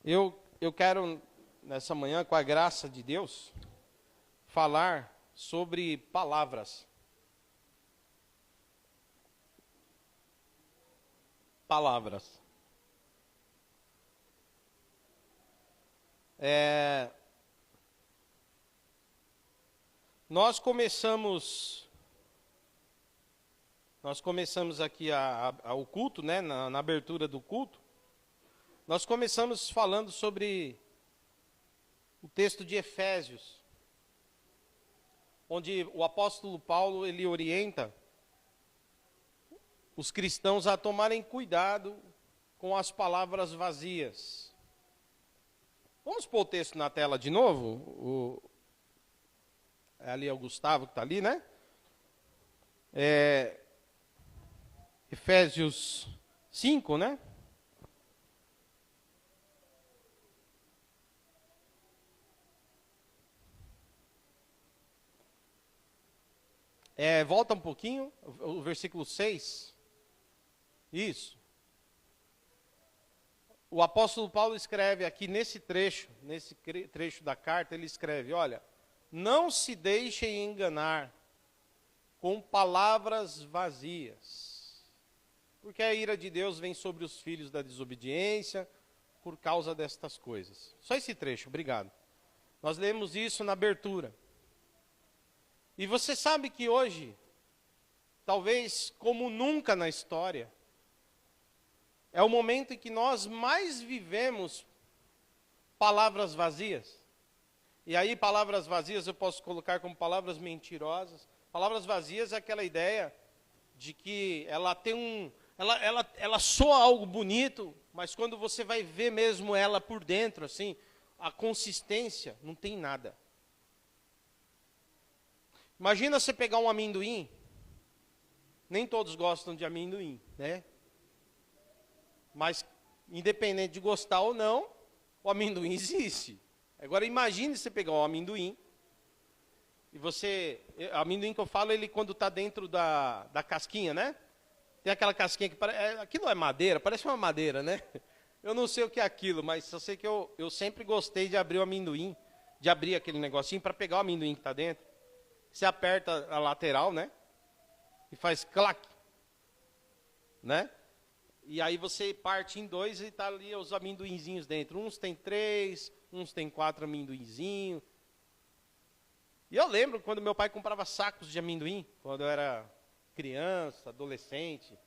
Eu quero, nessa manhã, com a graça de Deus, falar sobre palavras. Palavras. Nós começamos aqui o culto, né, na abertura do culto. Nós começamos falando sobre o texto de Efésios, onde o apóstolo Paulo ele orienta os cristãos a tomarem cuidado com as palavras vazias. Vamos pôr o texto na tela de novo? Ali é o Gustavo que está ali, né? Efésios 5, né? Volta um pouquinho, o versículo 6. Isso. O apóstolo Paulo escreve aqui nesse trecho da carta, ele escreve, olha, não se deixem enganar com palavras vazias, porque a ira de Deus vem sobre os filhos da desobediência por causa destas coisas. Só esse trecho, obrigado. Nós lemos isso na abertura. E você sabe que hoje, talvez como nunca na história, é o momento em que nós mais vivemos palavras vazias. E aí, palavras vazias eu posso colocar como palavras mentirosas. Palavras vazias é aquela ideia de que ela tem ela soa algo bonito, mas quando você vai ver mesmo ela por dentro, assim, a consistência, não tem nada. Imagina você pegar um amendoim, nem todos gostam de amendoim, né? Mas, independente de gostar ou não, o amendoim existe. Agora, imagine você pegar um amendoim, e amendoim que eu falo, ele quando está dentro da casquinha, né? Tem aquela casquinha que parece, aquilo é madeira, parece uma madeira, né? Eu não sei o que é aquilo, mas só sei que eu sempre gostei de abrir o amendoim, de abrir aquele negocinho para pegar o amendoim que está dentro. Você aperta a lateral, né? E faz clac, né? E aí você parte em dois e tá ali os amendoinzinhos dentro. Uns tem 3, uns tem 4 amendoinzinhos. E eu lembro quando meu pai comprava sacos de amendoim, quando eu era criança, adolescente.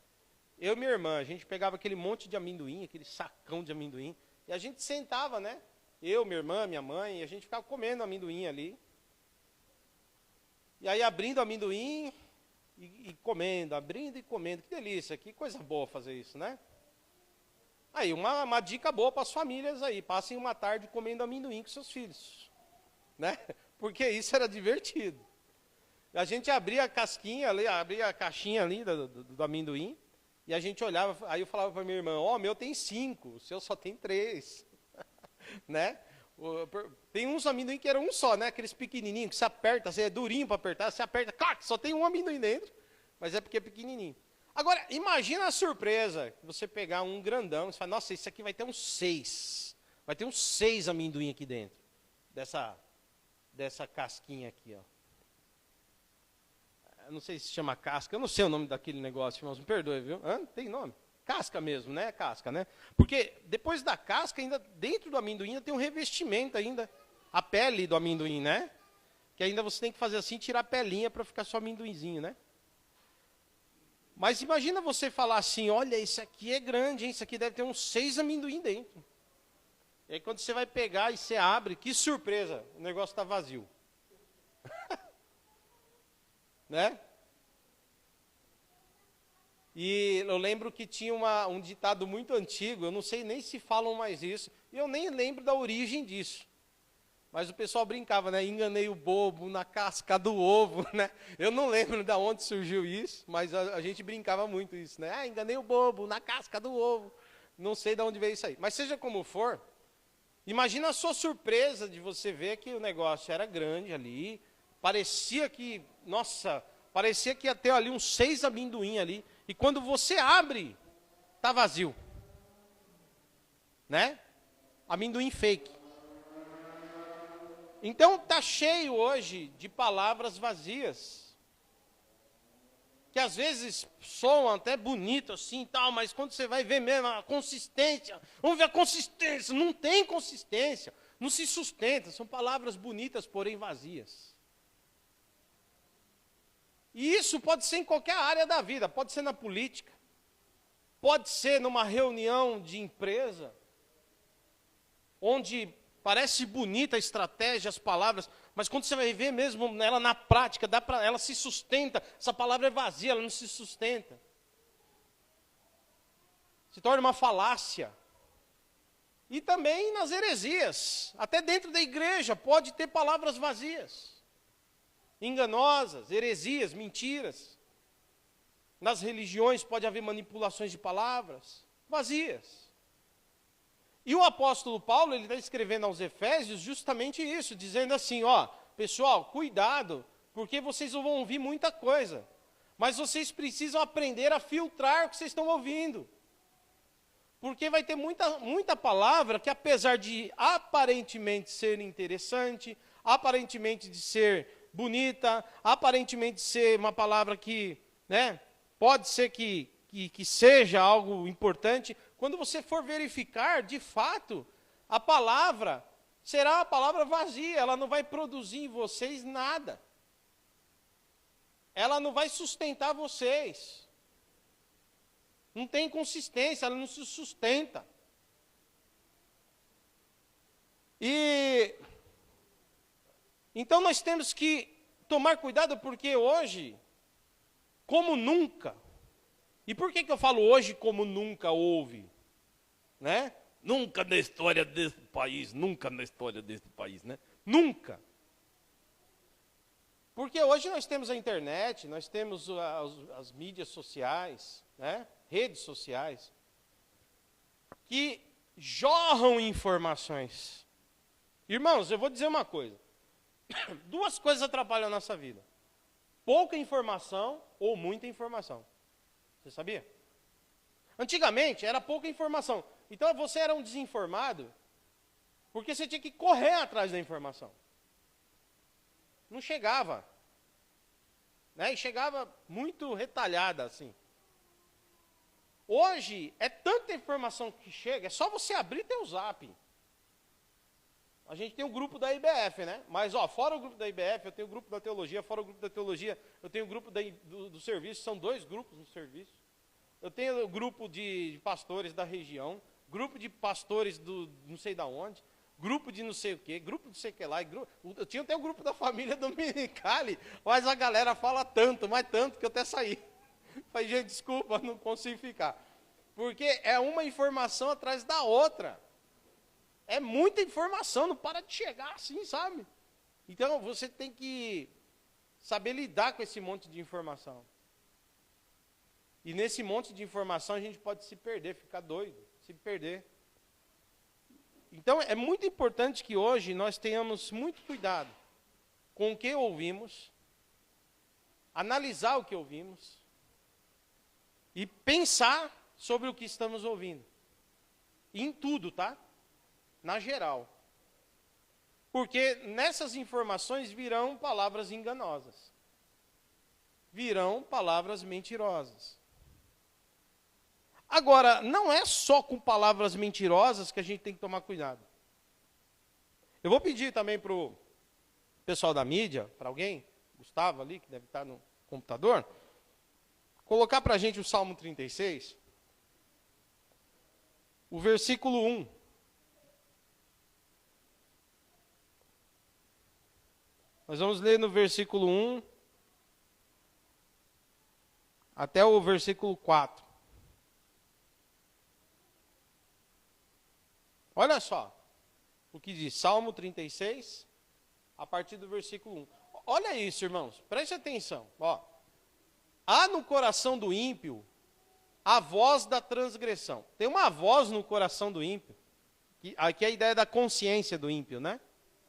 Eu e minha irmã, a gente pegava aquele monte de amendoim, aquele sacão de amendoim, e a gente sentava, né? Eu, minha irmã, minha mãe, e a gente ficava comendo amendoim ali. E aí abrindo o amendoim e comendo, abrindo e comendo. Que delícia, que coisa boa fazer isso, né? Aí, uma dica boa para as famílias aí. Passem uma tarde comendo amendoim com seus filhos. Né? Porque isso era divertido. A gente abria a casquinha ali, abria a caixinha ali do amendoim. E a gente olhava, aí eu falava para minha irmã, o meu tem 5, o seu só tem 3. Né? Tem uns amendoim que eram um só, né? Aqueles pequenininhos que você aperta, você é durinho para apertar, você aperta, clac, só tem um amendoim dentro, mas é porque é pequenininho. Agora, imagina a surpresa, você pegar um grandão, você fala, nossa, isso aqui vai ter uns 6. Vai ter uns 6 amendoim aqui dentro, dessa casquinha aqui, ó. Eu não sei se chama casca, eu não sei o nome daquele negócio, irmãos, me perdoe, viu? Tem nome? Casca mesmo, né? Casca, né? Porque depois da casca, ainda dentro do amendoim, ainda tem um revestimento ainda. A pele do amendoim, né? Que ainda você tem que fazer assim, tirar a pelinha para ficar só amendoinzinho, né? Mas imagina você falar assim, olha, esse aqui é grande, hein? Isso aqui deve ter uns 6 amendoim dentro. E aí quando você vai pegar e você abre, que surpresa, o negócio está vazio. Né? E eu lembro que tinha um ditado muito antigo, eu não sei nem se falam mais isso, e eu nem lembro da origem disso. Mas o pessoal brincava, né? Enganei o bobo na casca do ovo, né? Eu não lembro de onde surgiu isso, mas a gente brincava muito isso, né? Enganei o bobo na casca do ovo. Não sei de onde veio isso aí. Mas seja como for, imagina a sua surpresa de você ver que o negócio era grande ali, parecia que, nossa, parecia que ia ter ali uns 6 amendoim ali, e quando você abre, tá vazio. Né? amendoim fake. Então está cheio hoje de palavras vazias, que às vezes soam até bonito assim, tal, mas quando você vai ver mesmo a consistência, vamos ver a consistência, não tem consistência, não se sustenta, são palavras bonitas, porém vazias. E isso pode ser em qualquer área da vida, pode ser na política, pode ser numa reunião de empresa, onde parece bonita a estratégia, as palavras, mas quando você vai ver mesmo ela na prática, ela se sustenta, essa palavra é vazia, ela não se sustenta. Se torna uma falácia. E também nas heresias, até dentro da igreja pode ter palavras vazias, enganosas, heresias, mentiras. Nas religiões pode haver manipulações de palavras vazias. E o apóstolo Paulo, ele está escrevendo aos Efésios justamente isso, dizendo assim, ó, pessoal, cuidado, porque vocês vão ouvir muita coisa, mas vocês precisam aprender a filtrar o que vocês estão ouvindo. Porque vai ter muita palavra que, apesar de aparentemente ser interessante, aparentemente de ser bonita, aparentemente ser uma palavra que, né, pode ser que seja algo importante, quando você for verificar, de fato, a palavra será uma palavra vazia, ela não vai produzir em vocês nada. Ela não vai sustentar vocês. Não tem consistência, ela não se sustenta. E então nós temos que tomar cuidado, porque hoje, como nunca, e por que eu falo hoje como nunca houve? Né? Nunca na história desse país, né? Nunca. Porque hoje nós temos a internet, nós temos as mídias sociais, né? Redes sociais, que jorram informações. Irmãos, eu vou dizer uma coisa. Duas coisas atrapalham a nossa vida. Pouca informação ou muita informação. Você sabia? Antigamente era pouca informação. Então você era um desinformado, porque você tinha que correr atrás da informação. Não chegava. Né? E chegava muito retalhada assim. Hoje é tanta informação que chega, é só você abrir teu zap. A gente tem o grupo da IBF, né? Mas, ó, fora o grupo da IBF, eu tenho o grupo da teologia, fora o grupo da teologia, eu tenho o grupo do serviço, são 2 grupos no serviço. Eu tenho o grupo de pastores da região, grupo de pastores do não sei da onde, grupo de não sei o quê, grupo de sei que lá. Eu tinha até o grupo da família Dominicali, mas a galera fala tanto, mas tanto que eu até saí. Falei, gente, desculpa, não consigo ficar. Porque é uma informação atrás da outra. É muita informação, não para de chegar assim, sabe? Então, você tem que saber lidar com esse monte de informação. E nesse monte de informação a gente pode se perder, ficar doido, se perder. Então, é muito importante que hoje nós tenhamos muito cuidado com o que ouvimos, analisar o que ouvimos, e pensar sobre o que estamos ouvindo. Em tudo, tá? Na geral. Porque nessas informações virão palavras enganosas. Virão palavras mentirosas. Agora, não é só com palavras mentirosas que a gente tem que tomar cuidado. Eu vou pedir também para o pessoal da mídia, para alguém, Gustavo ali, que deve estar no computador, colocar para a gente o Salmo 36, o versículo 1. Nós vamos ler no versículo 1 até o versículo 4. Olha só o que diz Salmo 36, a partir do versículo 1. Olha isso, irmãos, preste atenção. Ó. Há no coração do ímpio a voz da transgressão. Tem uma voz no coração do ímpio. Aqui é a ideia da consciência do ímpio, né?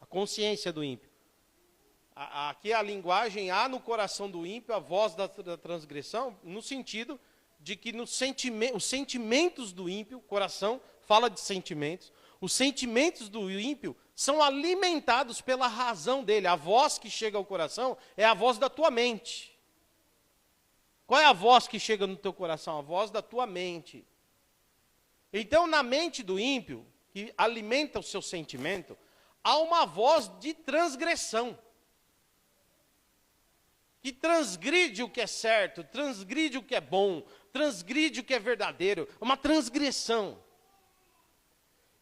A consciência do ímpio. Aqui a linguagem, há no coração do ímpio a voz da transgressão, no sentido de que os sentimentos do ímpio, o coração fala de sentimentos, Os sentimentos do ímpio são alimentados pela razão dele. A voz que chega ao coração é a voz da tua mente. Qual é a voz que chega no teu coração? A voz da tua mente. Então, na mente do ímpio, que alimenta o seu sentimento, há uma voz de transgressão. Que transgride o que é certo, transgride o que é bom, transgride o que é verdadeiro. É uma transgressão.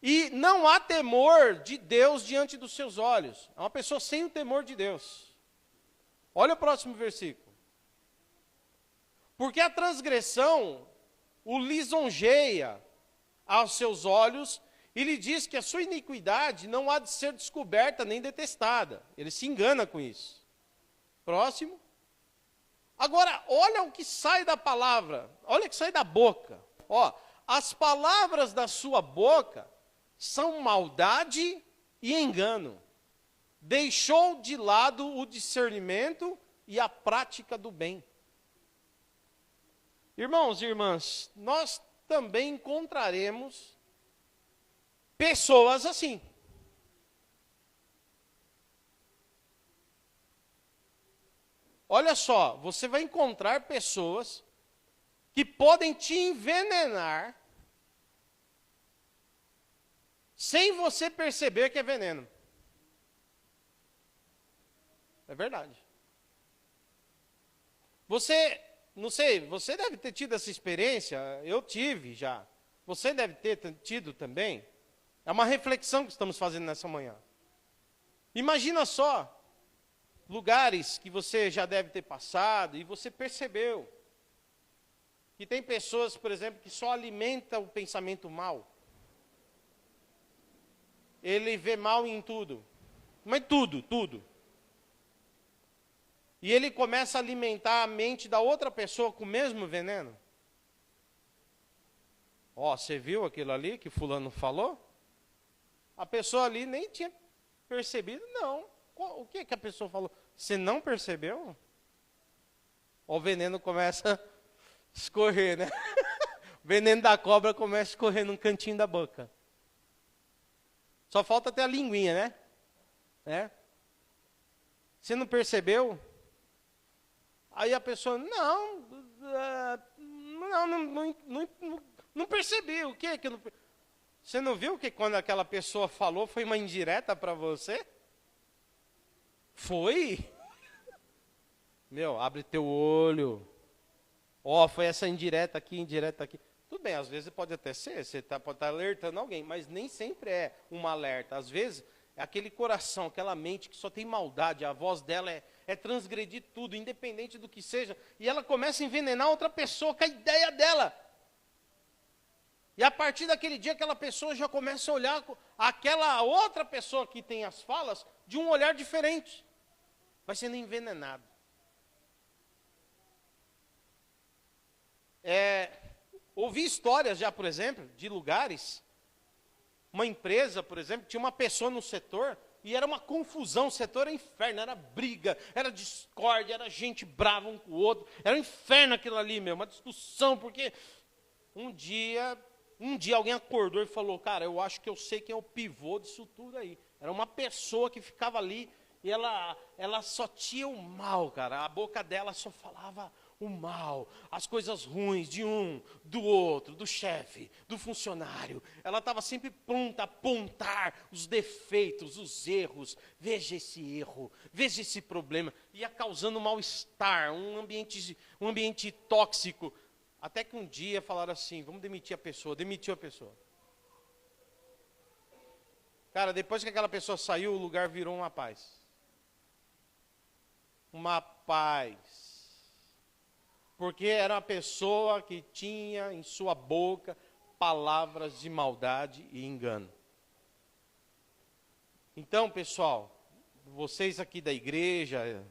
E não há temor de Deus diante dos seus olhos. É uma pessoa sem o temor de Deus. Olha o próximo versículo. Porque a transgressão o lisonjeia aos seus olhos e lhe diz que a sua iniquidade não há de ser descoberta nem detestada. Ele se engana com isso. Próximo. Agora, olha o que sai da palavra. Olha o que sai da boca. Ó, as palavras da sua boca são maldade e engano. Deixou de lado o discernimento e a prática do bem. Irmãos e irmãs, nós também encontraremos pessoas assim. Olha só, você vai encontrar pessoas que podem te envenenar sem você perceber que é veneno. É verdade. Você, não sei, você deve ter tido essa experiência, eu tive já. Você deve ter tido também. É uma reflexão que estamos fazendo nessa manhã. Imagina só, lugares que você já deve ter passado e você percebeu que tem pessoas, por exemplo, que só alimentam o pensamento mal. Ele vê mal em tudo, mas tudo. E ele começa a alimentar a mente da outra pessoa com o mesmo veneno. Ó, você viu aquilo ali que fulano falou? A pessoa ali nem tinha percebido, não. O que a pessoa falou? Você não percebeu? O veneno começa a escorrer, né? O veneno da cobra começa a escorrer num cantinho da boca. Só falta ter a linguinha, né? Você não percebeu? Aí a pessoa, não percebi. O que que não... Você não viu que quando aquela pessoa falou foi uma indireta para você? Foi? Meu, abre teu olho. Ó, foi essa indireta aqui. Tudo bem, às vezes pode até ser, você pode estar alertando alguém, mas nem sempre é uma alerta. Às vezes é aquele coração, aquela mente que só tem maldade, a voz dela é transgredir tudo, independente do que seja. E ela começa a envenenar outra pessoa com a ideia dela. E a partir daquele dia, aquela pessoa já começa a olhar aquela outra pessoa que tem as falas de um olhar diferente. Vai sendo envenenado. Ouvi histórias já, por exemplo, de lugares. Uma empresa, por exemplo, tinha uma pessoa no setor e era uma confusão. O setor era inferno, era briga, era discórdia, era gente brava um com o outro. Era um inferno aquilo ali, uma discussão, porque um dia alguém acordou e falou, cara, eu acho que eu sei quem é o pivô disso tudo aí. Era uma pessoa que ficava ali e ela só tinha o mal, cara. A boca dela só falava o mal, as coisas ruins de um, do outro, do chefe, do funcionário. Ela estava sempre pronta a apontar os defeitos, os erros. Veja esse erro, veja esse problema. Ia causando mal-estar, um ambiente tóxico. Até que um dia falaram assim, vamos demitir a pessoa. Demitiu a pessoa. Cara, depois que aquela pessoa saiu, o lugar virou uma paz. Uma paz. Porque era uma pessoa que tinha em sua boca palavras de maldade e engano. Então, pessoal, vocês aqui da igreja,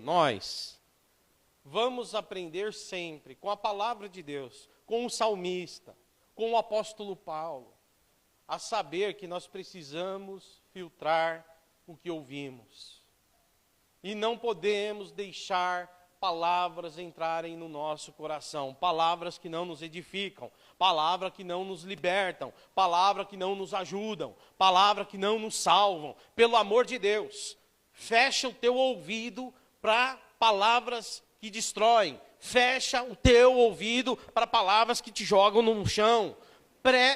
nós, vamos aprender sempre com a palavra de Deus, com o salmista, com o apóstolo Paulo, a saber que nós precisamos filtrar o que ouvimos. E não podemos deixar palavras entrarem no nosso coração, palavras que não nos edificam, palavras que não nos libertam, palavras que não nos ajudam, palavras que não nos salvam. Pelo amor de Deus, fecha o teu ouvido para palavras que destroem, fecha o teu ouvido para palavras que te jogam no chão.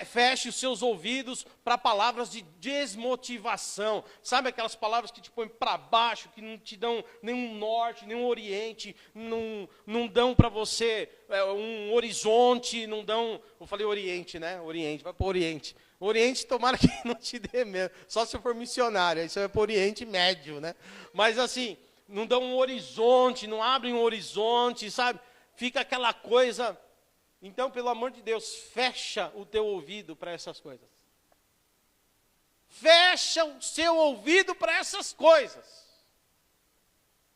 Feche os seus ouvidos para palavras de desmotivação. Sabe aquelas palavras que te põem para baixo, que não te dão nenhum norte, nenhum oriente, não dão para você um horizonte, não dão... Eu falei oriente, né? Oriente, vai para o oriente. Oriente, tomara que não te dê mesmo, só se for missionário, aí você vai para o Oriente Médio, né? Mas assim, não dão um horizonte, não abrem um horizonte, sabe? Fica aquela coisa... Então, pelo amor de Deus, fecha o teu ouvido para essas coisas. Fecha o seu ouvido para essas coisas.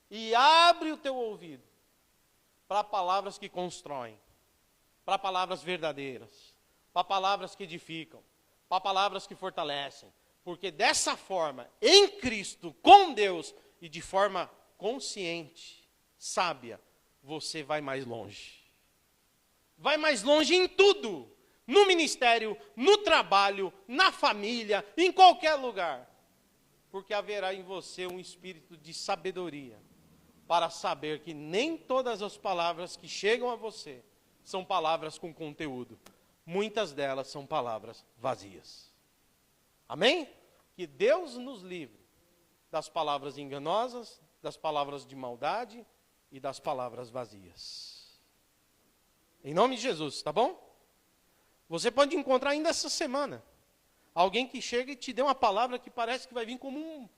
E abre o teu ouvido para palavras que constroem, para palavras verdadeiras, para palavras que edificam, para palavras que fortalecem. Porque dessa forma, em Cristo, com Deus e de forma consciente, sábia, você vai mais longe. Vai mais longe em tudo, no ministério, no trabalho, na família, em qualquer lugar. Porque haverá em você um espírito de sabedoria, para saber que nem todas as palavras que chegam a você são palavras com conteúdo. Muitas delas são palavras vazias. Amém? Que Deus nos livre das palavras enganosas, das palavras de maldade e das palavras vazias. Em nome de Jesus, tá bom? Você pode encontrar ainda essa semana alguém que chega e te dê uma palavra que parece que vai vir como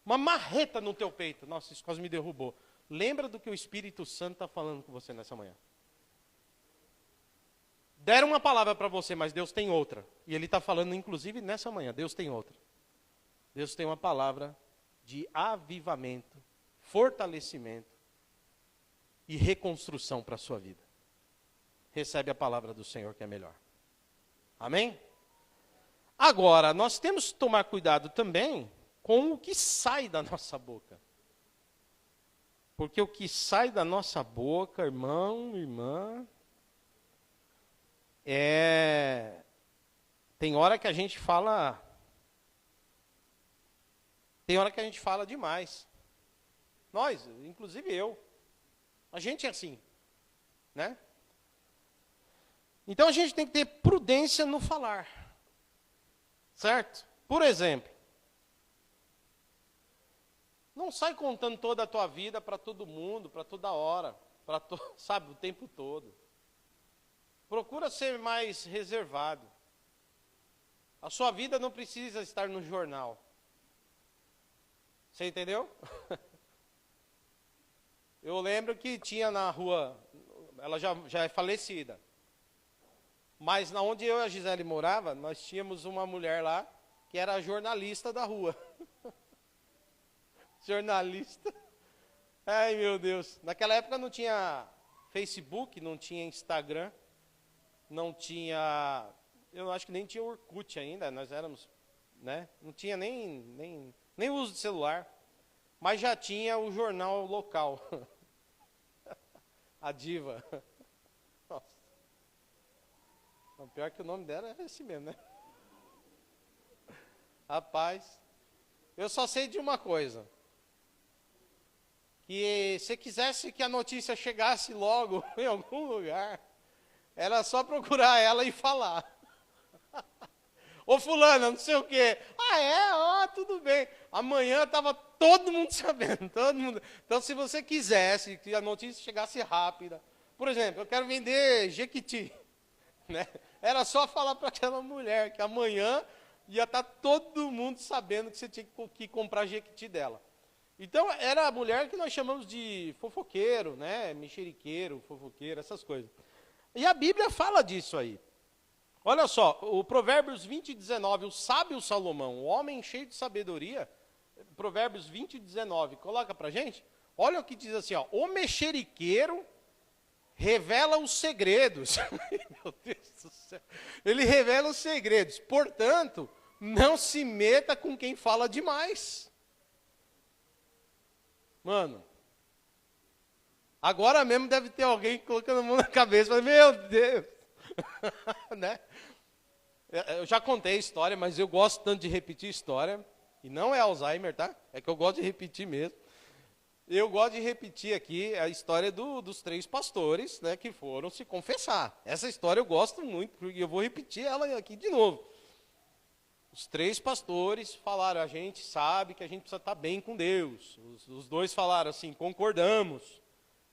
uma marreta no teu peito. Nossa, isso quase me derrubou. Lembra do que o Espírito Santo está falando com você nessa manhã. Deram uma palavra para você, mas Deus tem outra. E Ele está falando, inclusive, nessa manhã. Deus tem outra. Deus tem uma palavra de avivamento, fortalecimento e reconstrução para a sua vida. Recebe a palavra do Senhor que é melhor. Amém? Agora, nós temos que tomar cuidado também com o que sai da nossa boca. Porque o que sai da nossa boca, irmão, irmã, tem hora que a gente fala... Tem hora que a gente fala demais. Nós, inclusive eu. A gente é assim, né? Então a gente tem que ter prudência no falar. Certo? Por exemplo, não sai contando toda a tua vida para todo mundo, para toda hora, sabe, o tempo todo. Procura ser mais reservado. A sua vida não precisa estar no jornal. Você entendeu? Eu lembro que tinha na rua, ela já é falecida. Mas na onde eu e a Gisele morava, nós tínhamos uma mulher lá que era a jornalista da rua. Jornalista. Ai, meu Deus. Naquela época não tinha Facebook, não tinha Instagram, não tinha... Eu acho que nem tinha Orkut ainda, nós éramos... né? Não tinha nem uso de celular. Mas já tinha o jornal local. A Diva. Nossa. Não, pior que o nome dela é esse mesmo, né? Rapaz, eu só sei de uma coisa. Que se quisesse que a notícia chegasse logo em algum lugar, era só procurar ela e falar. Ô fulana, não sei o quê. Ah, é? Ó, tudo bem. Amanhã estava todo mundo sabendo, todo mundo. Então, se você quisesse que a notícia chegasse rápida, por exemplo, eu quero vender Jequiti, né? Era só falar para aquela mulher que amanhã ia estar todo mundo sabendo que você tinha que comprar Jequiti dela. Então, era a mulher que nós chamamos de fofoqueiro, né? Mexeriqueiro, fofoqueiro, essas coisas. E a Bíblia fala disso aí. Olha só, o Provérbios 20, 19, o sábio Salomão, o homem cheio de sabedoria, Provérbios 20, 19, coloca pra gente. Olha o que diz assim, ó, o mexeriqueiro revela os segredos. Meu Deus do céu. Ele revela os segredos. Portanto, não se meta com quem fala demais. Mano, Agora mesmo deve ter alguém colocando a mão na cabeça, mas, meu Deus. Né? Eu já contei a história, mas eu gosto tanto de repetir história. E não é Alzheimer, tá? É que eu gosto de repetir mesmo. Eu gosto de repetir aqui a história dos 3 pastores, né, que foram se confessar. Essa história eu gosto muito, e eu vou repetir ela aqui de novo. Os 3 pastores falaram, a gente sabe que a gente precisa estar bem com Deus. Os 2 falaram assim, concordamos.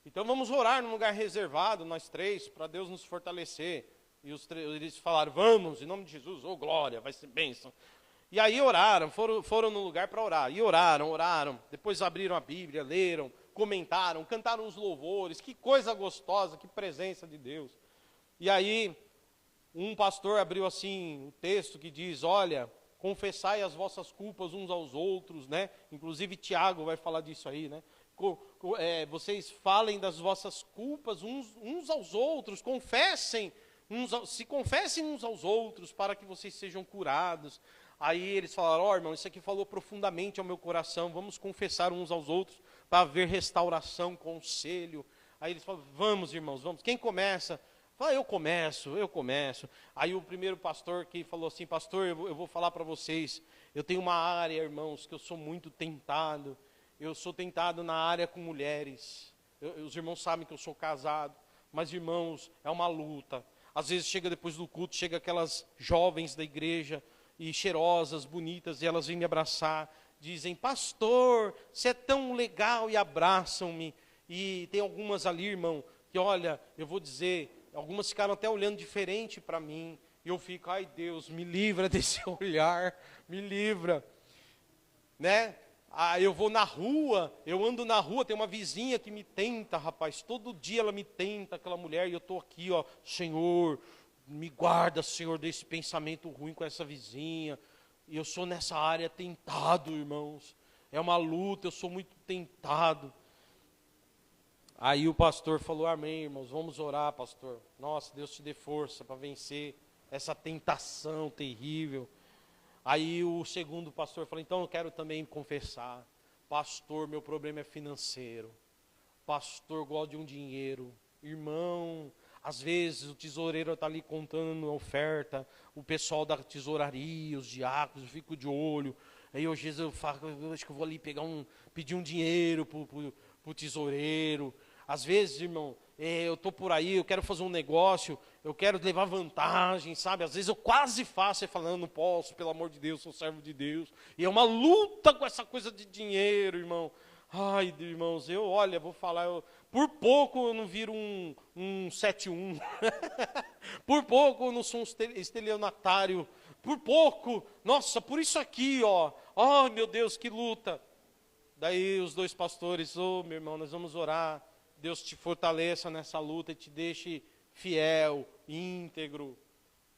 Então vamos orar num lugar reservado, nós 3, para Deus nos fortalecer. E eles falaram, vamos, em nome de Jesus, oh glória, vai ser bênção. E aí oraram, foram no lugar para orar. E oraram. Depois abriram a Bíblia, leram, comentaram, cantaram os louvores. Que coisa gostosa, que presença de Deus. E aí, um pastor abriu assim o texto que diz, olha, confessai as vossas culpas uns aos outros, né? Inclusive Tiago vai falar disso aí, né? Vocês falem das vossas culpas uns aos outros, se confessem uns aos outros para que vocês sejam curados. Aí eles falaram, ó, irmão, isso aqui falou profundamente ao meu coração, vamos confessar uns aos outros para haver restauração, conselho. Aí eles falaram, vamos irmãos, vamos. Quem começa? Fala, eu começo. Aí o primeiro pastor que falou assim, pastor, eu vou falar para vocês, eu tenho uma área, irmãos, que eu sou muito tentado. Eu sou tentado na área com mulheres. Os irmãos sabem que eu sou casado, mas irmãos, é uma luta. Às vezes chega depois do culto, chega aquelas jovens da igreja, e cheirosas, bonitas, e elas vêm me abraçar, dizem, pastor, você é tão legal, e abraçam-me. E tem algumas ali, irmão, que olha, eu vou dizer, algumas ficaram até olhando diferente para mim, e eu fico, ai Deus, me livra desse olhar, me livra, né? Eu vou na rua, eu ando na rua, tem uma vizinha que me tenta, rapaz, todo dia ela me tenta, aquela mulher, e eu estou aqui, ó, Senhor, me guarda, Senhor, desse pensamento ruim com essa vizinha. E eu sou nessa área tentado, irmãos. É uma luta, eu sou muito tentado. Aí o pastor falou, amém, irmãos, vamos orar, pastor. Nossa, Deus te dê força para vencer essa tentação terrível. Aí o segundo pastor falou, então eu quero também confessar. Pastor, meu problema é financeiro. Pastor, gosto de um dinheiro. Irmão, às vezes o tesoureiro está ali contando a oferta, o pessoal da tesouraria, os diáconos, eu fico de olho. Aí às vezes eu falo, eu acho que eu vou ali pedir um dinheiro para o tesoureiro. Às vezes, irmão, eu estou por aí, eu quero fazer um negócio, eu quero levar vantagem, sabe? Às vezes eu quase faço, e falando, não posso, pelo amor de Deus, sou servo de Deus. E é uma luta com essa coisa de dinheiro, irmão. Ai, irmãos, olha, vou falar, por pouco eu não viro um 71. Por pouco eu não sou um estelionatário. Por pouco, nossa, por isso aqui, ó. Ai, meu Deus, que luta. Daí os 2 pastores, meu irmão, nós vamos orar. Deus te fortaleça nessa luta e te deixe fiel, íntegro.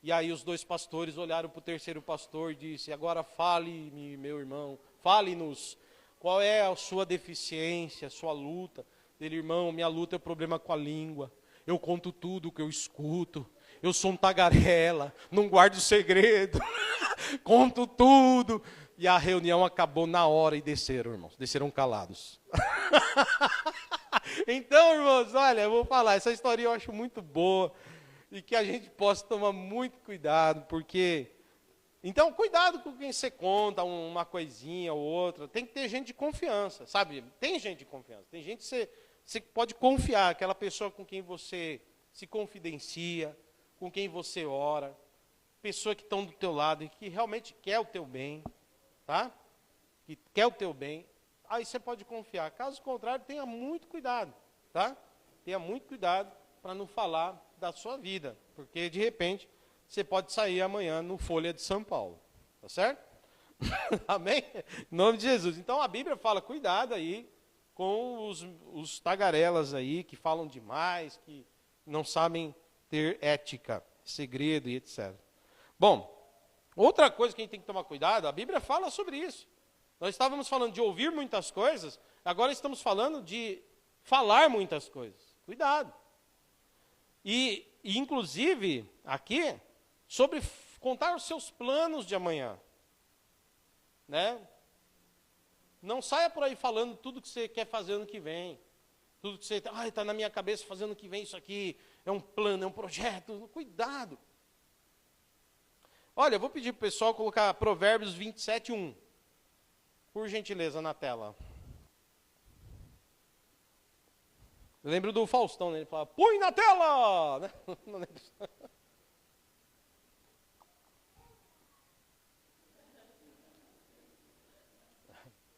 E aí os 2 pastores olharam para o terceiro pastor e disse, agora fale-me, meu irmão, fale-nos. Qual é a sua deficiência, a sua luta? Ele, irmão, minha luta é o problema com a língua. Eu conto tudo o que eu escuto. Eu sou um tagarela, não guardo segredo. Conto tudo. E a reunião acabou na hora e desceram, irmãos. Desceram calados. Então, irmãos, olha, eu vou falar. Essa história eu acho muito boa. E que a gente possa tomar muito cuidado, porque... Então, cuidado com quem você conta, uma coisinha ou outra. Tem que ter gente de confiança, sabe? Tem gente de confiança. Tem gente que você pode confiar, aquela pessoa com quem você se confidencia, com quem você ora, pessoa que estão do teu lado e que realmente quer o teu bem, tá? Que quer o teu bem. Aí você pode confiar. Caso contrário, tenha muito cuidado, tá? Tenha muito cuidado para não falar da sua vida, porque de repente você pode sair amanhã no Folha de São Paulo, tá certo? Amém? Em nome de Jesus. Então a Bíblia fala, cuidado aí com os tagarelas aí, que falam demais, que não sabem ter ética, segredo e etc. Bom, outra coisa que a gente tem que tomar cuidado, a Bíblia fala sobre isso. Nós estávamos falando de ouvir muitas coisas, agora estamos falando de falar muitas coisas. Cuidado. E inclusive, aqui, sobre contar os seus planos de amanhã. Né? Não saia por aí falando tudo que você quer fazer ano que vem. Tudo que você está na minha cabeça fazendo o que vem isso aqui, é um plano, é um projeto. Cuidado. Olha, eu vou pedir para o pessoal colocar Provérbios 27, 1. Por gentileza, na tela. Eu lembro do Faustão, né? Ele falava, põe na tela! Não lembro.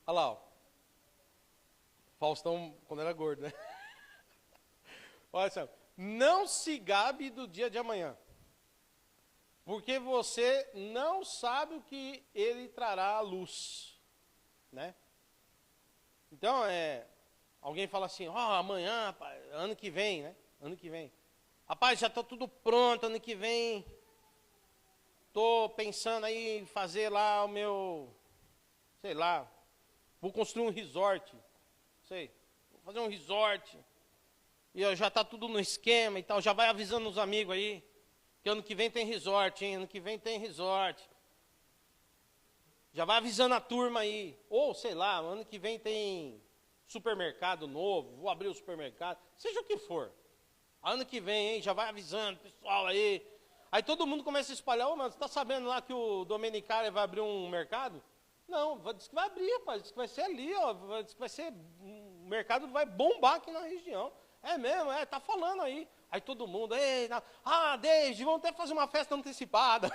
Olha lá, ó. Faustão quando era gordo, né? Olha só. Não se gabe do dia de amanhã, porque você não sabe o que ele trará à luz, né? Então, alguém fala assim, amanhã, rapaz, ano que vem, né? Ano que vem. Rapaz, já está tudo pronto, ano que vem. Estou pensando aí em fazer lá o meu, sei lá, vou construir um resort, vou fazer um resort. E já está tudo no esquema e tal, já vai avisando os amigos aí, que ano que vem tem resort, hein? Ano que vem tem resort. Já vai avisando a turma aí. Ou, sei lá, ano que vem tem supermercado novo, vou abrir o supermercado, seja o que for. Ano que vem, hein? Já vai avisando o pessoal aí. Aí todo mundo começa a espalhar, mano, você está sabendo lá que o Domenicali vai abrir um mercado? Não, diz que vai abrir, rapaz, diz que vai ser ali, ó, diz que vai ser, o mercado vai bombar aqui na região. É mesmo, tá falando aí. Aí todo mundo, Deide, vamos até fazer uma festa antecipada.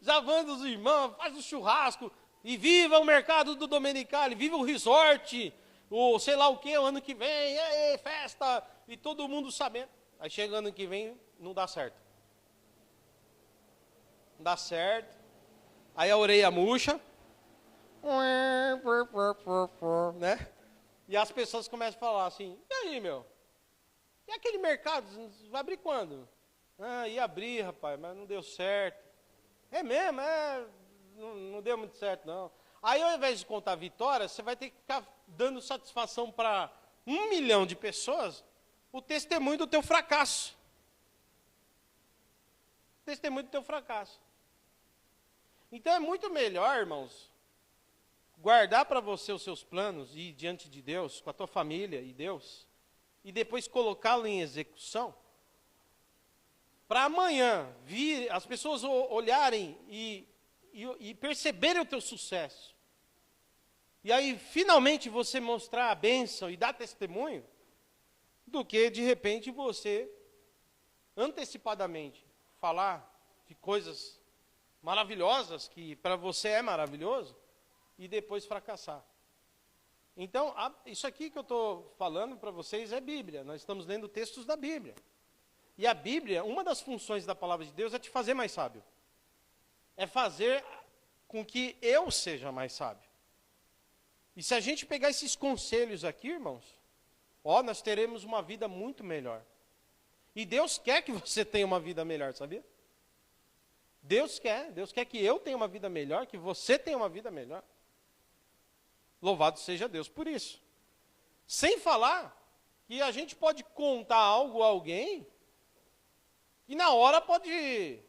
Já vamos os irmãos, faz o churrasco. E viva o mercado do Domenicali, viva o resort, o sei lá o que, o ano que vem, festa. E todo mundo sabendo. Aí chega ano que vem, não dá certo. Não dá certo. Aí a orelha murcha. Né? E as pessoas começam a falar assim, e aí, meu? E aquele mercado, vai abrir quando? Ia abrir, rapaz, mas não deu certo. É mesmo, não deu muito certo, não. Aí, ao invés de contar vitória, você vai ter que ficar dando satisfação para 1 milhão de pessoas o testemunho do teu fracasso. Testemunho do teu fracasso. Então, é muito melhor, irmãos, guardar para você os seus planos e ir diante de Deus, com a tua família e Deus, e depois colocá-lo em execução, para amanhã vir as pessoas olharem e perceberem o teu sucesso. E aí, finalmente, você mostrar a bênção e dar testemunho, do que, de repente, você, antecipadamente, falar de coisas maravilhosas, que para você é maravilhoso, e depois fracassar. Então, isso aqui que eu estou falando para vocês é Bíblia. Nós estamos lendo textos da Bíblia. E a Bíblia, uma das funções da palavra de Deus é te fazer mais sábio. É fazer com que eu seja mais sábio. E se a gente pegar esses conselhos aqui, irmãos, nós teremos uma vida muito melhor. E Deus quer que você tenha uma vida melhor, sabia? Deus quer que eu tenha uma vida melhor, que você tenha uma vida melhor. Louvado seja Deus por isso. Sem falar que a gente pode contar algo a alguém e na hora pode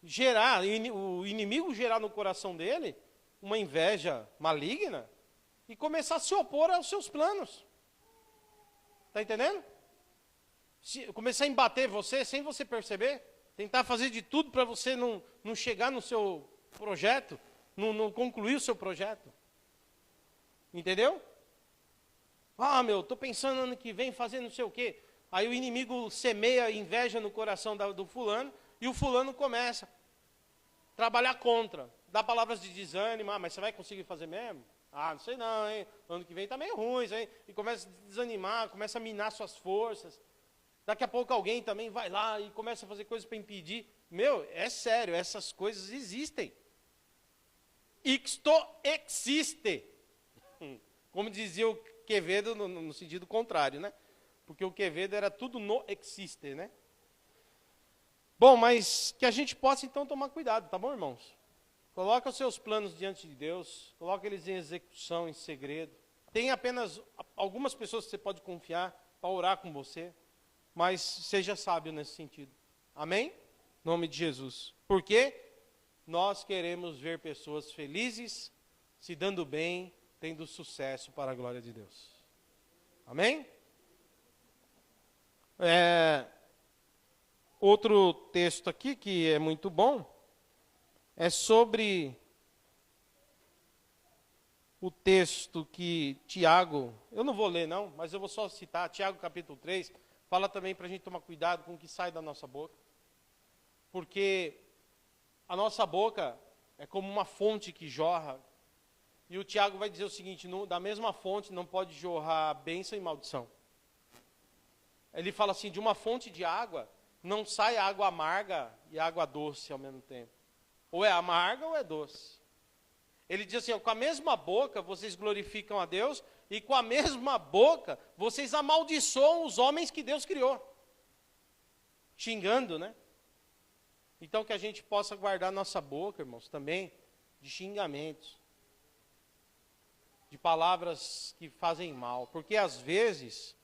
gerar, o inimigo gerar no coração dele uma inveja maligna e começar a se opor aos seus planos. Está entendendo? Começar a embater você sem você perceber, tentar fazer de tudo para você não chegar no seu projeto, não concluir o seu projeto. Entendeu? Estou pensando ano que vem fazer não sei o quê. Aí o inimigo semeia inveja no coração do fulano, e o fulano começa a trabalhar contra. Dá palavras de desânimo, mas você vai conseguir fazer mesmo? Não sei não, hein? Ano que vem está meio ruim, hein? E começa a desanimar, começa a minar suas forças. Daqui a pouco alguém também vai lá e começa a fazer coisas para impedir. Meu, é sério, essas coisas existem. Isto existe. Como dizia o Quevedo no sentido contrário, né? Porque o Quevedo era tudo no existe, né? Bom, mas que a gente possa então tomar cuidado, tá bom, irmãos? Coloca os seus planos diante de Deus, coloca eles em execução, em segredo. Tem apenas algumas pessoas que você pode confiar para orar com você, mas seja sábio nesse sentido. Amém? Em nome de Jesus. Porque nós queremos ver pessoas felizes, se dando bem, tendo sucesso para a glória de Deus. Amém? Outro texto aqui que é muito bom é sobre o texto que Tiago, eu não vou ler não, mas eu vou só citar, Tiago capítulo 3, fala também para a gente tomar cuidado com o que sai da nossa boca, porque a nossa boca é como uma fonte que jorra, e o Tiago vai dizer o seguinte, da mesma fonte não pode jorrar bênção e maldição. Ele fala assim, de uma fonte de água, não sai água amarga e água doce ao mesmo tempo. Ou é amarga ou é doce. Ele diz assim, com a mesma boca vocês glorificam a Deus, e com a mesma boca vocês amaldiçoam os homens que Deus criou. Xingando, né? Então que a gente possa guardar nossa boca, irmãos, também de xingamentos, de palavras que fazem mal. Porque às vezes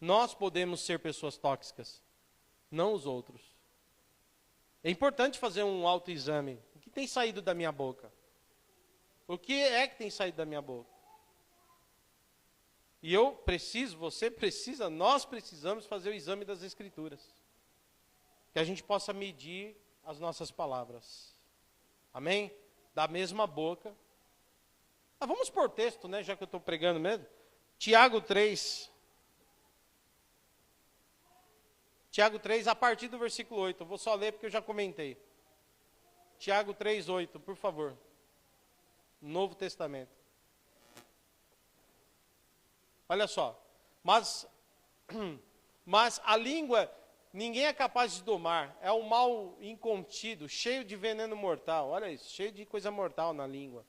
nós podemos ser pessoas tóxicas, não os outros. É importante fazer um autoexame. O que tem saído da minha boca? O que é que tem saído da minha boca? E eu preciso, você precisa, nós precisamos fazer o exame das Escrituras. Que a gente possa medir as nossas palavras. Amém? Da mesma boca. Vamos por texto, né? Já que eu estou pregando mesmo. Tiago 3. Tiago 3, a partir do versículo 8. Eu vou só ler porque eu já comentei. Tiago 3, 8, por favor. Novo Testamento. Olha só. Mas a língua ninguém é capaz de domar. É um mal incontido, cheio de veneno mortal. Olha isso, cheio de coisa mortal na língua.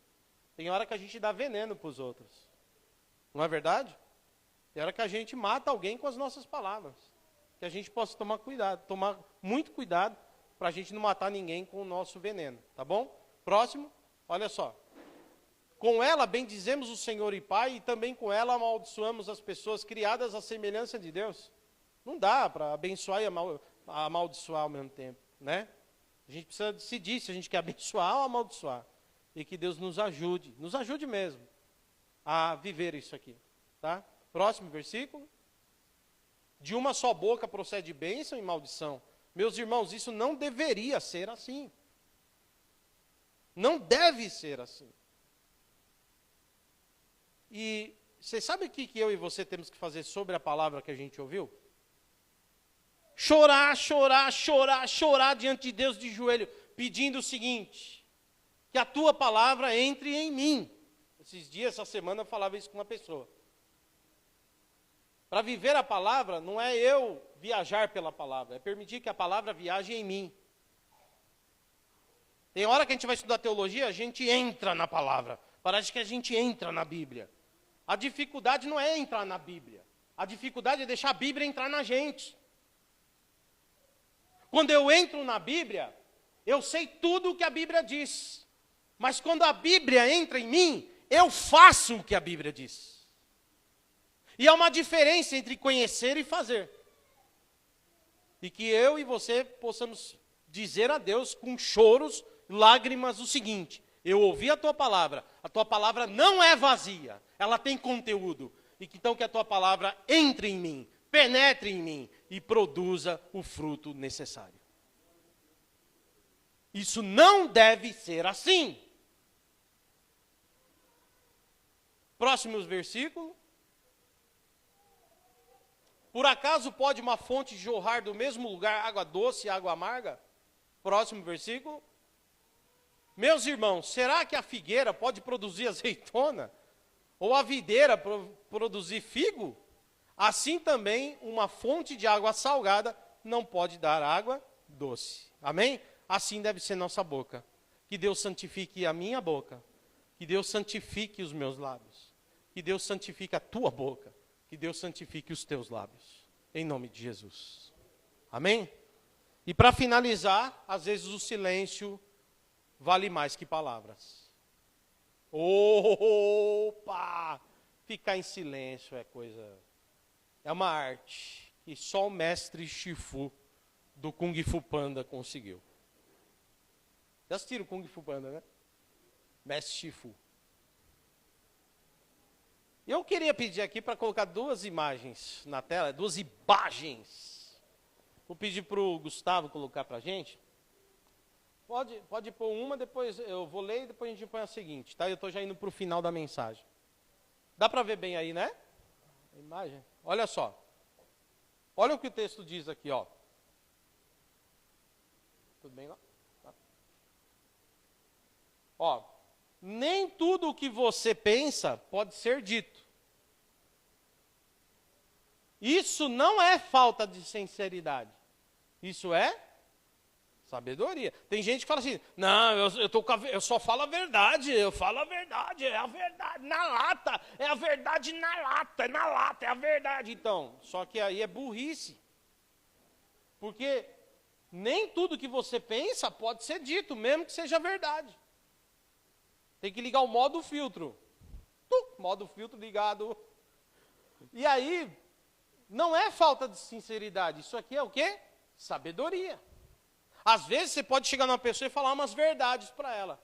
Tem hora que a gente dá veneno para os outros. Não é verdade? Tem hora que a gente mata alguém com as nossas palavras. Que a gente possa tomar cuidado, tomar muito cuidado para a gente não matar ninguém com o nosso veneno. Tá bom? Próximo, olha só. Com ela bendizemos o Senhor e Pai, e também com ela amaldiçoamos as pessoas criadas à semelhança de Deus. Não dá para abençoar e amaldiçoar ao mesmo tempo, né? A gente precisa decidir se a gente quer abençoar ou amaldiçoar. E que Deus nos ajude mesmo a viver isso aqui, tá? Próximo versículo. De uma só boca procede bênção e maldição. Meus irmãos, isso não deveria ser assim. Não deve ser assim. E você sabe o que eu e você temos que fazer sobre a palavra que a gente ouviu? Chorar, chorar, chorar, chorar diante de Deus de joelho, pedindo o seguinte, que a tua palavra entre em mim. Esses dias, essa semana, eu falava isso com uma pessoa. Para viver a palavra, não é eu viajar pela palavra, é permitir que a palavra viaje em mim. Tem hora que a gente vai estudar teologia, a gente entra na palavra. Parece que a gente entra na Bíblia. A dificuldade não é entrar na Bíblia. A dificuldade é deixar a Bíblia entrar na gente. Quando eu entro na Bíblia, eu sei tudo o que a Bíblia diz. Mas quando a Bíblia entra em mim, eu faço o que a Bíblia diz. E há uma diferença entre conhecer e fazer. E que eu e você possamos dizer a Deus com choros, lágrimas, o seguinte: eu ouvi a tua palavra não é vazia, ela tem conteúdo. E que então que a tua palavra entre em mim, penetre em mim e produza o fruto necessário. Isso não deve ser assim. Próximos versículos. Por acaso pode uma fonte jorrar do mesmo lugar água doce e água amarga? Próximo versículo. Meus irmãos, será que a figueira pode produzir azeitona? Ou a videira produzir figo? Assim também uma fonte de água salgada não pode dar água doce. Amém? Assim deve ser nossa boca. Que Deus santifique a minha boca. Que Deus santifique os meus lábios. Que Deus santifique a tua boca. Que Deus santifique os teus lábios. Em nome de Jesus. Amém? E para finalizar, às vezes o silêncio vale mais que palavras. Opa! Ficar em silêncio é coisa... É uma arte que só o mestre Shifu do Kung Fu Panda conseguiu. Já assistiram o Kung Fu Panda, né? Mestre Shifu. Eu queria pedir aqui para colocar duas imagens na tela, duas imagens. Vou pedir para o Gustavo colocar para a gente. Pode pôr uma, depois eu vou ler e depois a gente põe a seguinte, tá? Eu estou já indo para o final da mensagem. Dá para ver bem aí, né? A imagem. Olha só. Olha o que o texto diz aqui, ó. Tudo bem lá? Tá. Ó, nem tudo o que você pensa pode ser dito. Isso não é falta de sinceridade. Isso é sabedoria. Tem gente que fala assim, não, eu só falo a verdade, eu falo a verdade, é a verdade na lata, é a verdade na lata, é a verdade. Então, só que aí é burrice. Porque nem tudo que você pensa pode ser dito, mesmo que seja verdade. Tem que ligar o modo filtro. Modo filtro ligado. E aí, não é falta de sinceridade, isso aqui é o quê? Sabedoria. Às vezes você pode chegar numa pessoa e falar umas verdades para ela.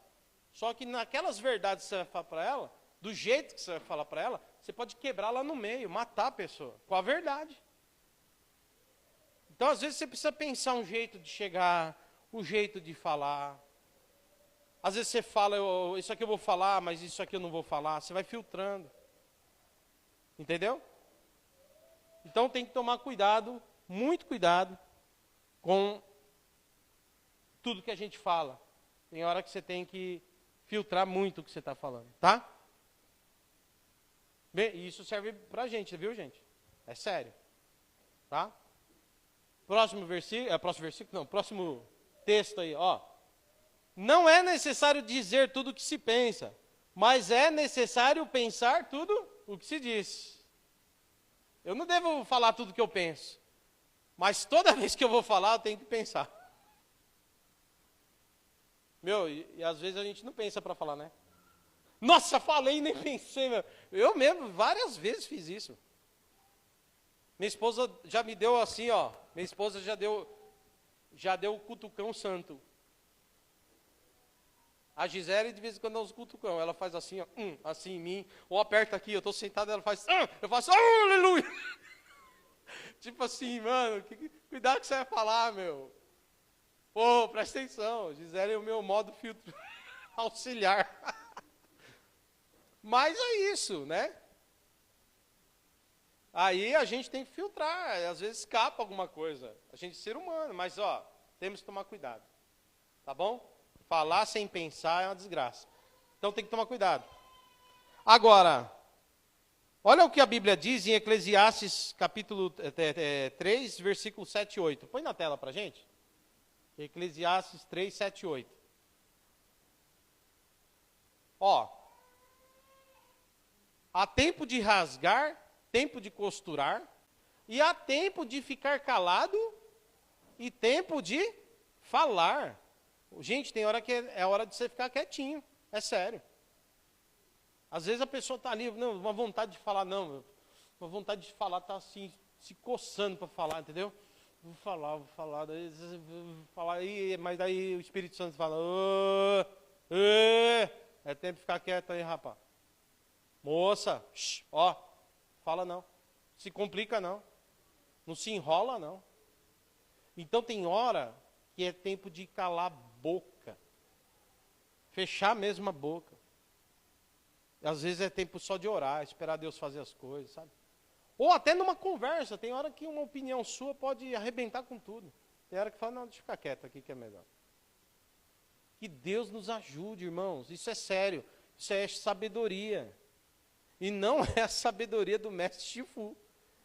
Só que naquelas verdades que você vai falar para ela, do jeito que você vai falar para ela, você pode quebrar lá no meio, matar a pessoa com a verdade. Então, às vezes você precisa pensar um jeito de chegar, um jeito de falar. Às vezes você fala, isso aqui eu vou falar, mas isso aqui eu não vou falar. Você vai filtrando. Entendeu? Então tem que tomar cuidado, muito cuidado, com tudo que a gente fala. Tem hora que você tem que filtrar muito o que você está falando, tá? Bem, isso serve pra gente, viu, gente? É sério. Tá? Próximo texto aí, ó. Não é necessário dizer tudo o que se pensa, mas é necessário pensar tudo o que se diz. Eu não devo falar tudo o que eu penso, mas toda vez que eu vou falar, eu tenho que pensar. Meu, e às vezes a gente não pensa para falar, né? Nossa, falei e nem pensei, meu. Eu mesmo várias vezes fiz isso. Minha esposa já me deu assim, ó. Minha esposa já deu o cutucão santo. A Gisele de vez em quando dá uns cutucão. Ela faz assim, ó, assim em mim. Ou aperta aqui, eu estou sentado, ela faz, eu faço, aleluia. Tipo assim, mano, cuidado que você vai falar, meu. Pô, presta atenção. Gisele é o meu modo filtro auxiliar. Mas é isso, né? Aí a gente tem que filtrar. Às vezes escapa alguma coisa. A gente é ser humano, mas ó, temos que tomar cuidado. Tá bom? Falar sem pensar é uma desgraça. Então tem que tomar cuidado. Agora, olha o que a Bíblia diz em Eclesiastes capítulo 3, versículo 7 e 8. Põe na tela pra gente. Eclesiastes 3, 7 e 8. Ó. Há tempo de rasgar, tempo de costurar, e há tempo de ficar calado e tempo de falar. Gente, tem hora que é hora de você ficar quietinho, é sério. Às vezes a pessoa está ali, não, uma vontade de falar, não, uma vontade de falar está assim, se coçando para falar, entendeu? Vou falar, daí, mas daí o Espírito Santo fala, é tempo de ficar quieto aí, rapaz. Moça, ó, fala não, se complica não, não se enrola não. Então tem hora que é tempo de calar a boca, fechar mesmo a boca. Às vezes é tempo só de orar, esperar Deus fazer as coisas, sabe? Ou até numa conversa, tem hora que uma opinião sua pode arrebentar com tudo. Tem hora que fala, não, deixa eu ficar quieto aqui que é melhor. Que Deus nos ajude, irmãos, isso é sério, isso é sabedoria. E não é a sabedoria do mestre Shifu,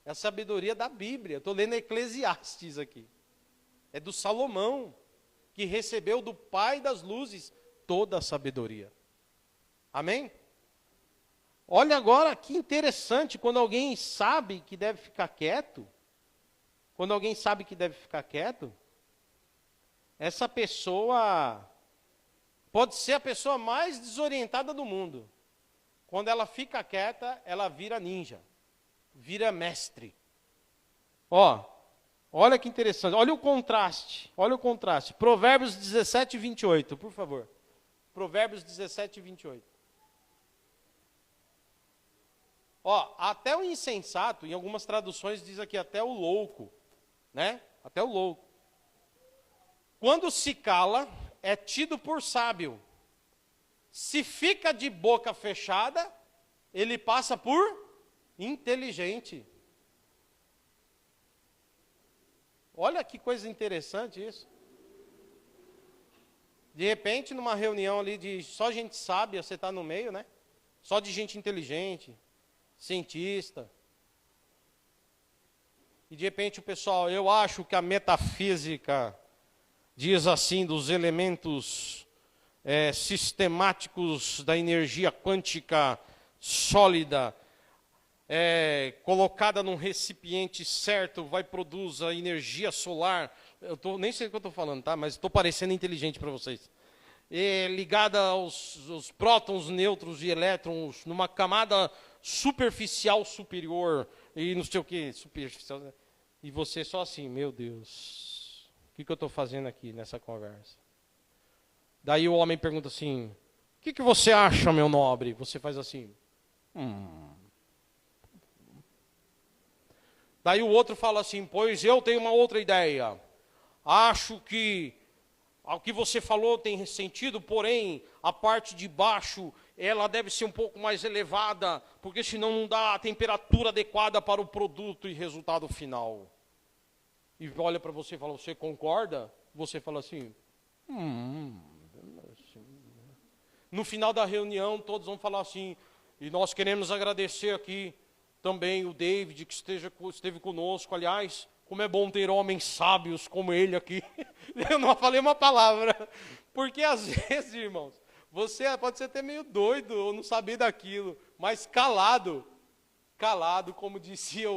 é a sabedoria da Bíblia. Estou lendo Eclesiastes aqui. É do Salomão, que recebeu do Pai das luzes toda a sabedoria. Amém? Olha agora que interessante, quando alguém sabe que deve ficar quieto, essa pessoa pode ser a pessoa mais desorientada do mundo. Quando ela fica quieta, ela vira ninja, vira mestre. Ó, olha que interessante, olha o contraste. Provérbios 17, 28, por favor. Provérbios 17, 28. Ó, até o insensato, em algumas traduções diz aqui até o louco, né? Até o louco. Quando se cala, é tido por sábio. Se fica de boca fechada, ele passa por inteligente. Olha que coisa interessante isso. De repente, numa reunião ali de só gente sábia, você está no meio, né? Só de gente inteligente, cientista. E de repente o pessoal, eu acho que a metafísica diz assim dos elementos sistemáticos da energia quântica sólida, colocada num recipiente certo, vai produzir a energia solar. Nem sei o que eu estou falando, tá? Mas estou parecendo inteligente para vocês. Ligada aos prótons, nêutrons e elétrons, numa camada superficial superior, e não sei o que, superficial. E você só assim, meu Deus, o que eu estou fazendo aqui nessa conversa? Daí o homem pergunta assim, o que você acha, meu nobre? Você faz assim, Daí o outro fala assim, pois eu tenho uma outra ideia. Acho que o que você falou tem sentido, porém, a parte de baixo, ela deve ser um pouco mais elevada, porque senão não dá a temperatura adequada para o produto e resultado final. E olha para você e fala, você concorda? Você fala assim, No final da reunião, todos vão falar assim, e nós queremos agradecer aqui também o David, que esteve conosco. Aliás, como é bom ter homens sábios como ele aqui. Eu não falei uma palavra. Porque às vezes, irmãos, você pode ser até meio doido ou não saber daquilo, mas calado, como dizia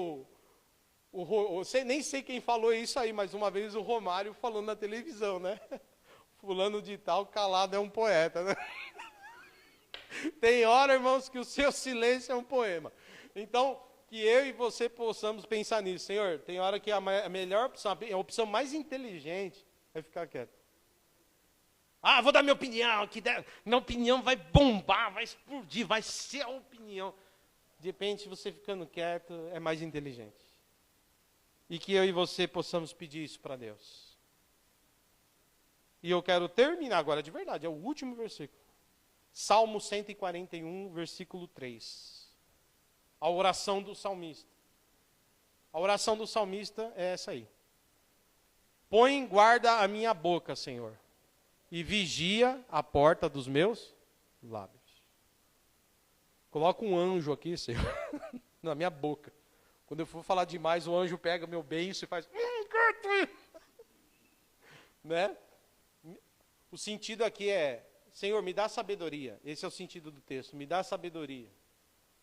nem sei quem falou isso aí, mas uma vez o Romário falando na televisão, né? Fulano de tal, calado é um poeta, né? Tem hora, irmãos, que o seu silêncio é um poema. Então, que eu e você possamos pensar nisso. Senhor, tem hora que a melhor opção, a opção mais inteligente é ficar quieto. Vou dar minha opinião, minha opinião vai bombar, vai explodir, vai ser a opinião. De repente, você ficando quieto é mais inteligente. E que eu e você possamos pedir isso para Deus. E eu quero terminar agora, de verdade, é o último versículo. Salmo 141, versículo 3. A oração do salmista. A oração do salmista é essa aí. Põe em guarda a minha boca, Senhor, e vigia a porta dos meus lábios. Coloca um anjo aqui, Senhor, na minha boca. Quando eu for falar demais, o anjo pega meu beiço e faz... né? O sentido aqui é, Senhor, me dá sabedoria. Esse é o sentido do texto. Me dá sabedoria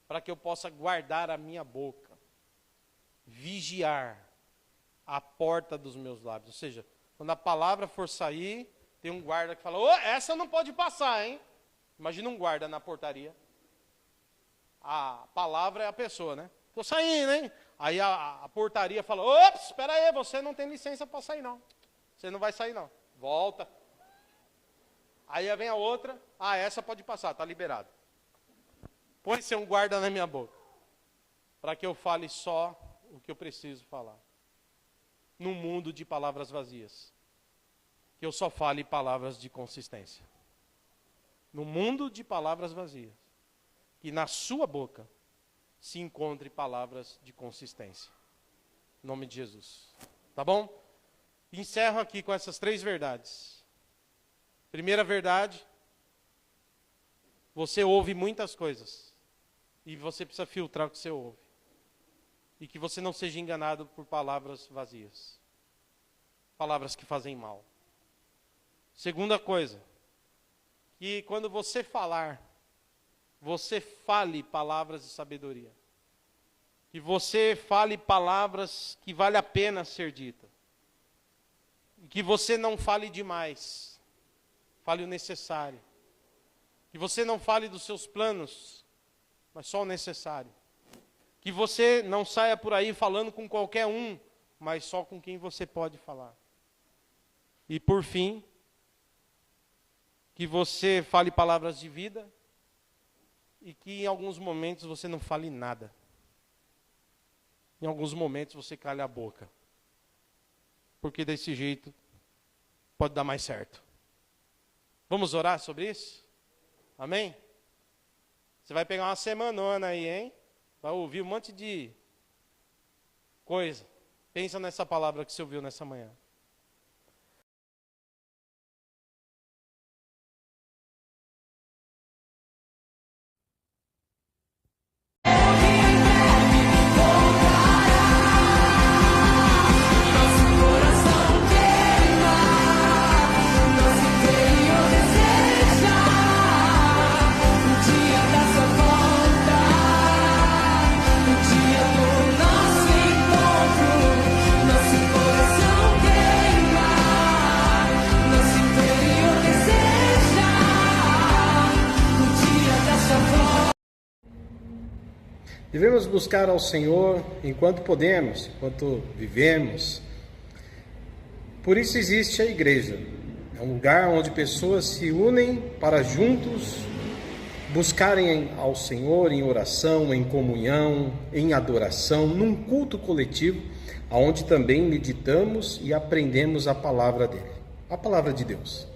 para que eu possa guardar a minha boca, vigiar a porta dos meus lábios. Ou seja, quando a palavra for sair, tem um guarda que fala, essa não pode passar, hein? Imagina um guarda na portaria. A palavra é a pessoa, né? Estou saindo, hein? Aí a portaria fala, ops, espera aí, você não tem licença para sair não. Você não vai sair não. Volta. Aí vem a outra, essa pode passar, está liberado. Põe-se um guarda na minha boca, para que eu fale só o que eu preciso falar. Num mundo de palavras vazias, que eu só fale palavras de consistência. No mundo de palavras vazias, que na sua boca se encontre palavras de consistência. Em nome de Jesus. Tá bom? Encerro aqui com essas 3 verdades. Primeira verdade, você ouve muitas coisas. E você precisa filtrar o que você ouve. E que você não seja enganado por palavras vazias. Palavras que fazem mal. Segunda coisa, que quando você falar, você fale palavras de sabedoria. Que você fale palavras que vale a pena ser dita. E que você não fale demais. Fale o necessário. Que você não fale dos seus planos, mas só o necessário. Que você não saia por aí falando com qualquer um, mas só com quem você pode falar. E por fim, que você fale palavras de vida, e que em alguns momentos você não fale nada. Em alguns momentos você calha a boca. Porque desse jeito pode dar mais certo. Vamos orar sobre isso? Amém? Você vai pegar uma semanona aí, hein? Vai ouvir um monte de coisa. Pensa nessa palavra que você ouviu nessa manhã. Devemos buscar ao Senhor enquanto podemos, enquanto vivemos. Por isso existe a igreja. É um lugar onde pessoas se unem para juntos buscarem ao Senhor em oração, em comunhão, em adoração, num culto coletivo, onde também meditamos e aprendemos a palavra dele, a palavra de Deus.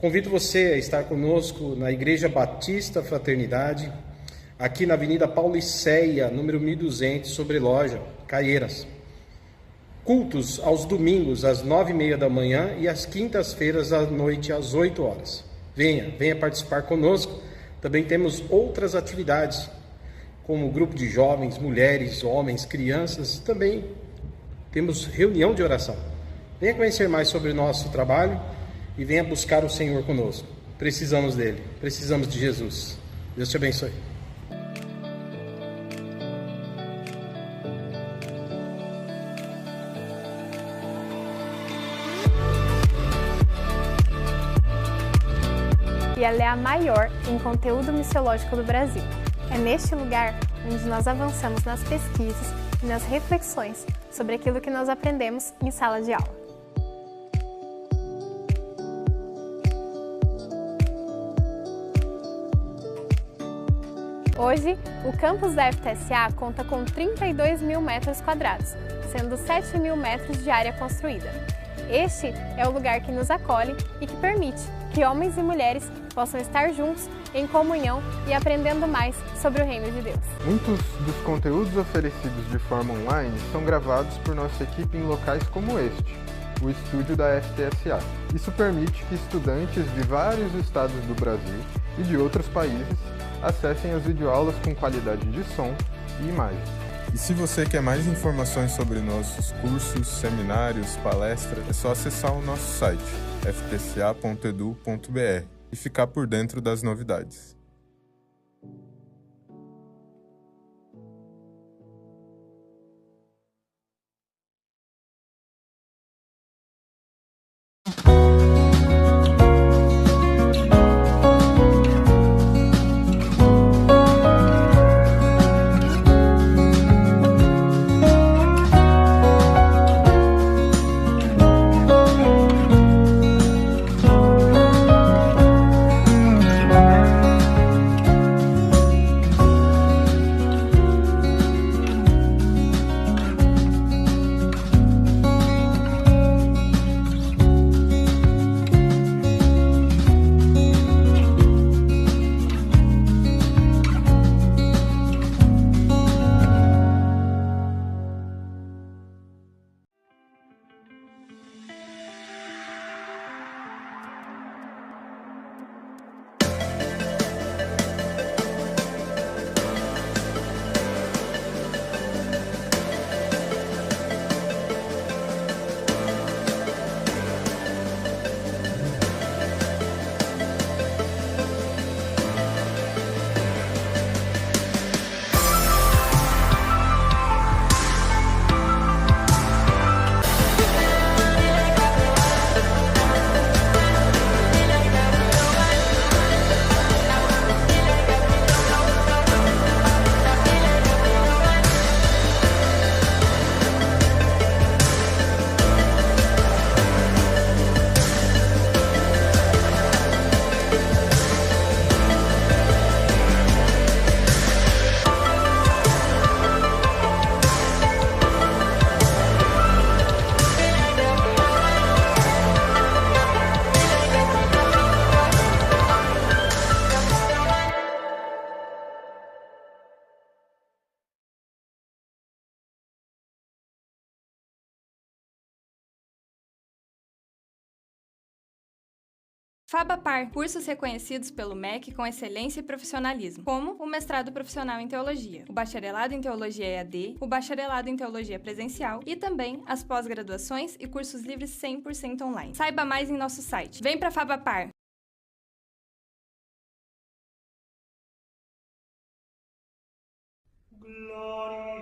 Convido você a estar conosco na Igreja Batista Fraternidade, aqui na Avenida Pauliceia, número 1200, sobre loja, Caieiras. Cultos aos domingos, às 9h30 da manhã e às quintas-feiras à noite, às 8 horas. Venha participar conosco. Também temos outras atividades, como grupo de jovens, mulheres, homens, crianças. Também temos reunião de oração. Venha conhecer mais sobre o nosso trabalho e venha buscar o Senhor conosco. Precisamos dele, precisamos de Jesus. Deus te abençoe. E ela é a maior em conteúdo missiológico do Brasil. É neste lugar onde nós avançamos nas pesquisas e nas reflexões sobre aquilo que nós aprendemos em sala de aula. Hoje, o campus da FTSA conta com 32 mil metros quadrados, sendo 7 mil metros de área construída. Este é o lugar que nos acolhe e que permite que homens e mulheres possam estar juntos, em comunhão e aprendendo mais sobre o Reino de Deus. Muitos dos conteúdos oferecidos de forma online são gravados por nossa equipe em locais como este, o estúdio da FTSA. Isso permite que estudantes de vários estados do Brasil e de outros países acessem as videoaulas com qualidade de som e imagem. E se você quer mais informações sobre nossos cursos, seminários, palestras, é só acessar o nosso site, ftca.edu.br, e ficar por dentro das novidades. FABAPAR, cursos reconhecidos pelo MEC com excelência e profissionalismo, como o mestrado profissional em teologia, o bacharelado em teologia EAD, o bacharelado em teologia presencial e também as pós-graduações e cursos livres 100% online. Saiba mais em nosso site. Vem pra FABAPAR! Glória